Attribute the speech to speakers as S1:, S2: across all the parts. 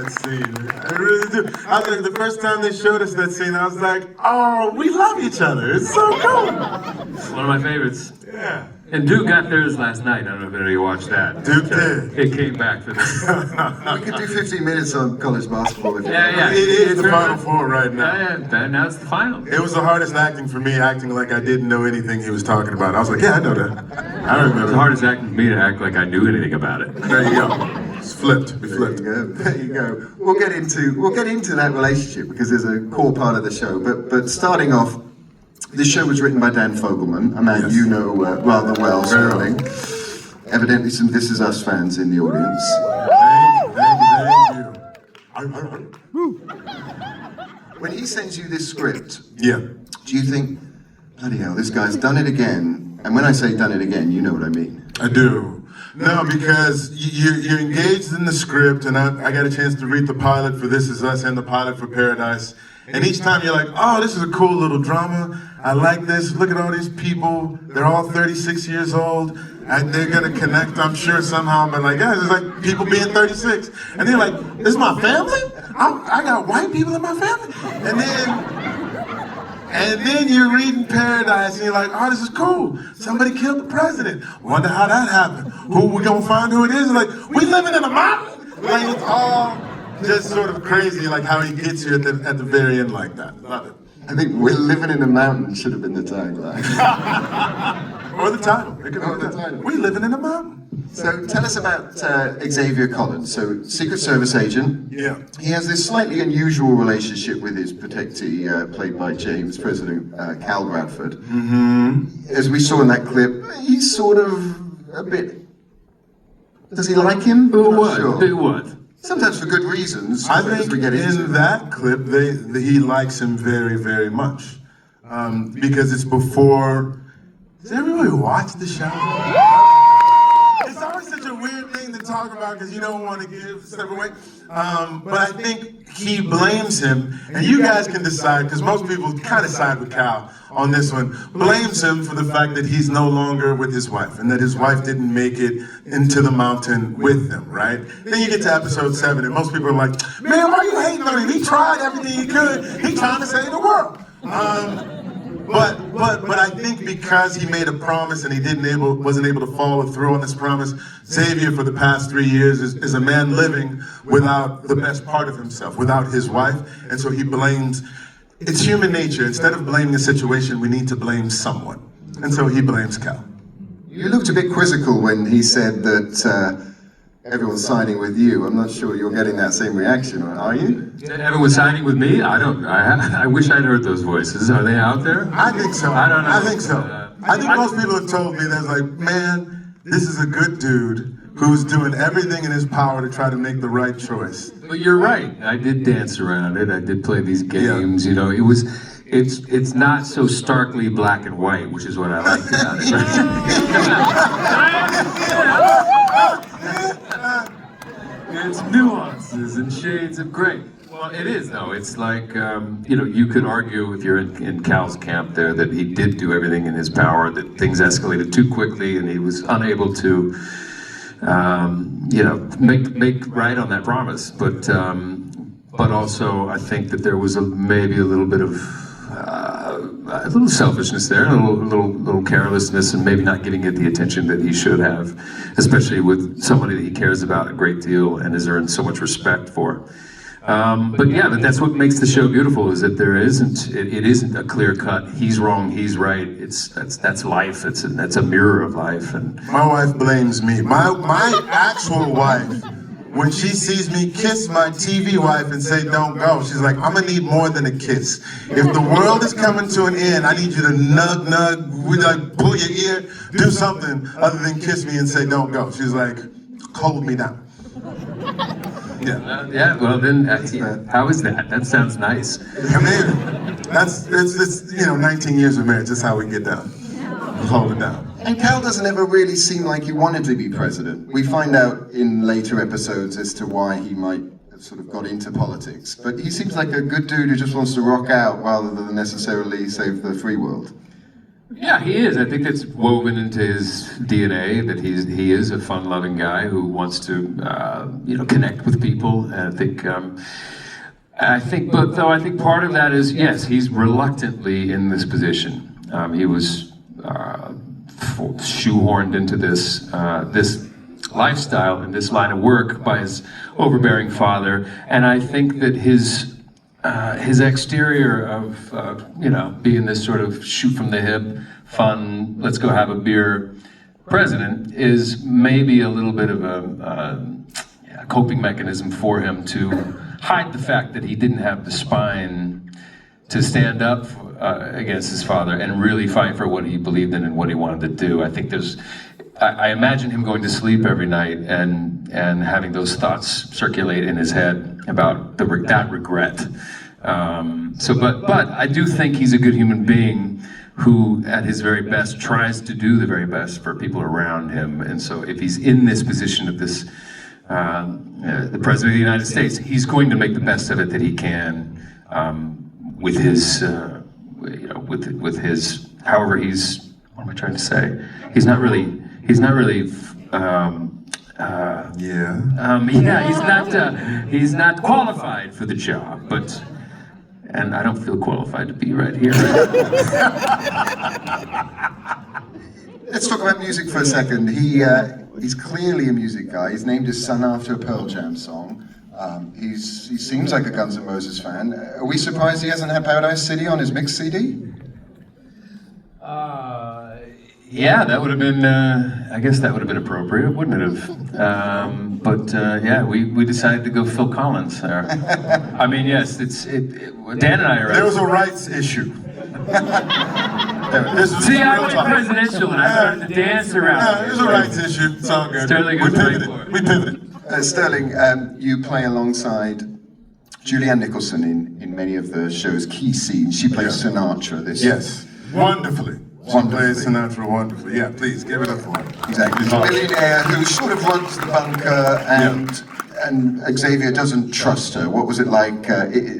S1: that scene. I really do. I was like, the first time they showed us that scene, I was like, oh, we love each other. It's so cool.
S2: One of my favorites.
S1: Yeah.
S2: And Duke got theirs last night. I don't know if any of you watched that.
S1: Duke did.
S2: It came back for this.
S3: We could do 15 minutes on college basketball. If
S2: Yeah.
S1: It is the Final Four right now.
S2: Yeah, now it's the final.
S1: It was the hardest acting for me, acting like I didn't know anything he was talking about. I was like, yeah, I know that. I remember.
S2: It's the hardest acting for me to act like I knew anything about it.
S1: There you go. It's flipped. We flipped.
S3: There you go. We'll get into that relationship because there's a core part of the show. But starting off, this show was written by Dan Fogelman, a man you know rather well, Sterling. Evidently some This Is Us fans in the audience.
S1: Thank you.
S3: When he sends you this script,
S1: Yeah.
S3: do you think, bloody hell, this guy's done it again? And when I say done it again, you know what I mean.
S1: I do. No, because you're engaged in the script, and I got a chance to read the pilot for This Is Us and the pilot for Paradise. And each time you're like, oh, this is a cool little drama. I like this. Look at all these people. They're all 36 years old. And they're going to connect, I'm sure, somehow. But like, guys, it's like people being 36. And they're like, this is my family? I got white people in my family? And then you're reading Paradise and you're like, oh, this is cool. Somebody killed the president. Wonder how that happened. Who we gonna find who it is? Like, we living in a mountain? Like, it's all just sort of crazy, like how he gets you at the very end like that. Love it.
S3: I think We're Living in a Mountain should have been the tagline.
S1: Or the title. It could
S3: Or
S1: be
S3: the
S1: that.
S3: title.
S1: We living in a mountain.
S3: So tell us about Xavier Collins. So Secret Service agent.
S1: Yeah.
S3: He has this slightly unusual relationship with his protectee, played by James, President Cal Bradford.
S1: Mm-hmm.
S3: As we saw in that clip, he's sort of a bit... Does he like him?
S2: Who
S3: Not
S2: what?
S3: sure.
S2: Who what?
S3: Sometimes for good reasons.
S1: I
S3: as
S1: think
S3: we get into
S1: in that clip, he likes him very, very much. Because it's before... Does everybody watch the show? It's always such a weird thing to talk about because you don't want to give stuff away. But I think he blames him, and you guys can decide, because most people kind of side with Cal on this one, blames him for the fact that he's no longer with his wife, and that his wife didn't make it into the mountain with him, right? Then you get to episode 7, and most people are like, man, why are you hating on him? He tried everything he could. He's trying to save the world. But I think because he made a promise and he wasn't able to follow through on this promise, Xavier for the past 3 years is a man living without the best part of himself, without his wife, and so he blames. It's human nature. Instead of blaming a situation, we need to blame someone, and so he blames Cal.
S3: You looked a bit quizzical when he said that everyone's siding with you. I'm not sure you're getting that same reaction, are you?
S2: Everyone's siding with me? I wish I'd heard those voices. Are they out there?
S1: I think so.
S2: I don't know.
S1: I think so. I think most people have told me, there's like, man, this is a good dude who's doing everything in his power to try to make the right choice.
S2: But you're right. I did dance around it. I did play these games. You know, it's not so starkly black and white, which is what I liked about it. It's nuances and shades of gray. Well, it is though. It's like, you could argue if you're in Cal's camp there that he did do everything in his power, that things escalated too quickly and he was unable to, make right on that promise. But also I think that there was maybe a little bit of, a little selfishness there, a little carelessness, and maybe not getting it the attention that he should have, especially with somebody that he cares about a great deal and has earned so much respect for. But that's what makes the show beautiful, is that it isn't a clear cut, he's wrong, he's right. That's life. That's a mirror of life. And
S1: My wife blames me. My actual wife, when she sees me kiss my TV wife and say don't go, she's like, I'm gonna need more than a kiss. If the world is coming to an end, I need you to nug, pull your ear, do something other than kiss me and say don't go. She's like, hold me down. Yeah.
S2: Well then, how is that? That sounds nice.
S1: I mean, it's 19 years of marriage. That's how we get down. We hold it down.
S3: And Cal doesn't ever really seem like he wanted to be president. We find out in later episodes as to why he might have sort of got into politics. But he seems like a good dude who just wants to rock out rather than necessarily save the free world.
S2: Yeah, he is. I think that's woven into his DNA. That he is a fun-loving guy who wants to connect with people. And I think, but though I think part of that is yes, he's reluctantly in this position. He was shoehorned into this lifestyle and this line of work by his overbearing father, and I think that his exterior of being this sort of shoot from the hip, fun, let's go have a beer president is maybe a little bit of a coping mechanism for him to hide the fact that he didn't have the spine to stand up against his father and really fight for what he believed in and what he wanted to do. I think I imagine him going to sleep every night and having those thoughts circulate in his head about that regret. But I do think he's a good human being who, at his very best, tries to do the very best for people around him. And so if he's in this position of this, the President of the United States, he's going to make the best of it that he can with his, with his, however he's, what am I trying to say? He's not really, he's not qualified for the job, and I don't feel qualified to be right here.
S3: Let's talk about music for a second. He's clearly a music guy. He's named his son after a Pearl Jam song. He seems like a Guns N' Roses fan. Are we surprised he hasn't had Paradise City on his mix CD?
S2: Yeah, that would have been, I guess that would have been appropriate, wouldn't it have? Yeah, we decided to go Phil Collins. I mean, yes, Dan and I are...
S1: There was a rights issue.
S2: See, I went presidential and I started to dance around.
S1: There's a rights issue, it's all good.
S2: Sterling
S1: We
S2: is right
S1: pivoted.
S2: for it.
S1: We pivoted.
S3: Sterling, you play alongside Julianne Nicholson in many of the show's key scenes. She plays Sinatra this
S1: Yes, wonderfully. She plays Sinatra wonderfully. Yeah, please give it up for her.
S3: Exactly. She's a millionaire who sort of runs the bunker, and Xavier doesn't trust her. What was it like?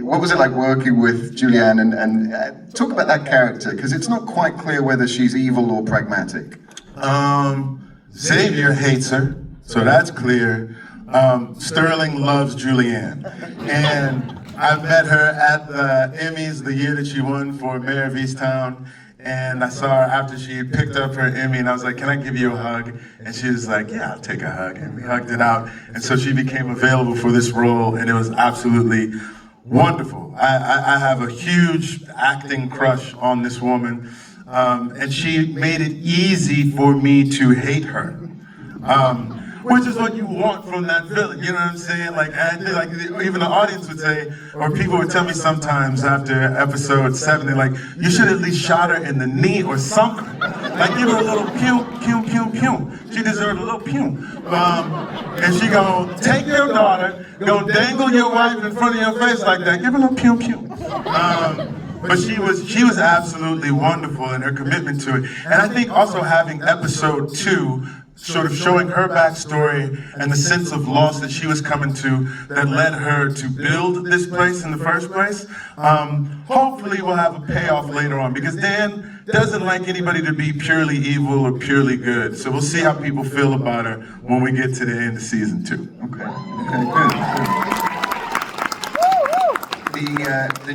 S3: What was it like working with Julianne? And talk about that character, because it's not quite clear whether she's evil or pragmatic.
S1: Xavier hates her, so that's clear. Sterling loves Julianne, and I met her at the Emmys the year that she won for Mayor of Easttown. And I saw her after she picked up her Emmy, and I was like, can I give you a hug? And she was like, yeah, I'll take a hug. And we hugged it out. And so she became available for this role, and it was absolutely wonderful. I have a huge acting crush on this woman, and she made it easy for me to hate her. Which is what you want from that villain, you know what I'm saying? Like even the audience would say, or people would tell me sometimes after episode 7, they're like, you should at least shot her in the knee or something. Like give her a little pew, pew, pew, pew. She deserved a little pew. And she gonna take your daughter, gonna dangle your wife in front of your face like that, give her a little pew, pew. But she was absolutely wonderful in her commitment to it. And I think also having episode 2 sort of showing her backstory and the sense of loss that she was coming to that led her to build this place in the first place, hopefully we'll have a payoff later on, because Dan doesn't like anybody to be purely evil or purely good. So we'll see how people feel about her when we get to the end of season 2.
S3: Okay, good. The new